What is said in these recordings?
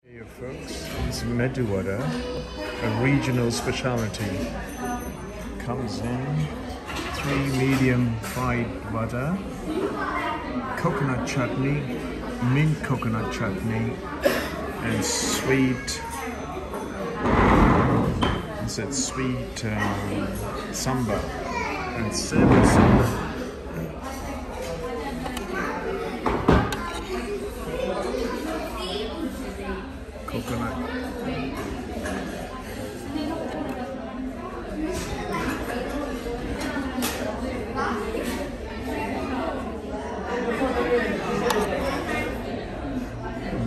Here folks, it's Medu Vada, a regional speciality. Comes in 3 medium fried vada, coconut chutney, mint coconut chutney, and sweet, samba and savory samba. Coconut.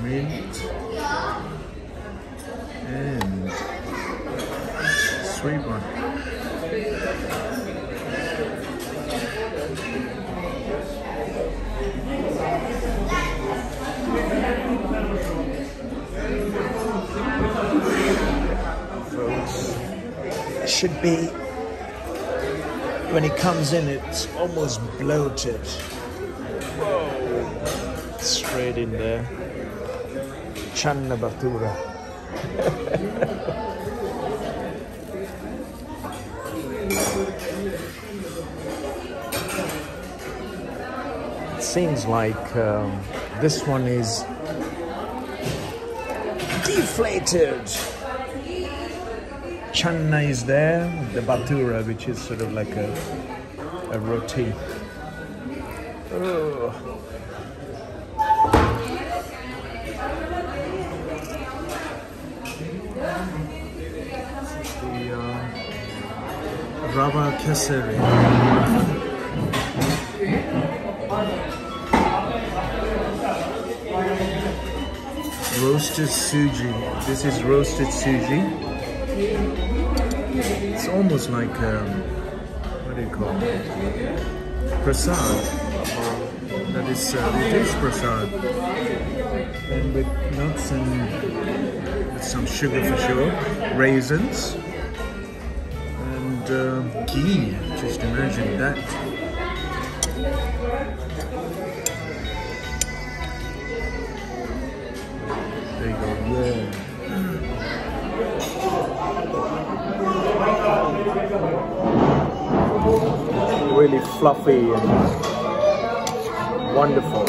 Mint and sweet one. Should be, when it comes in, it's almost bloated. Whoa. Straight in there. Chana Bhatura. It seems like this one is deflated. Chana is there, the Bhatura, which is sort of like a roti. Oh. The Rava Kesari. Roasted suji. This is roasted suji. It's almost like, what do you call it? Prasad. That is, it is prasad. And with nuts and with some sugar for sure, raisins, and ghee. Just imagine that. There you go, yeah. Really fluffy and wonderful.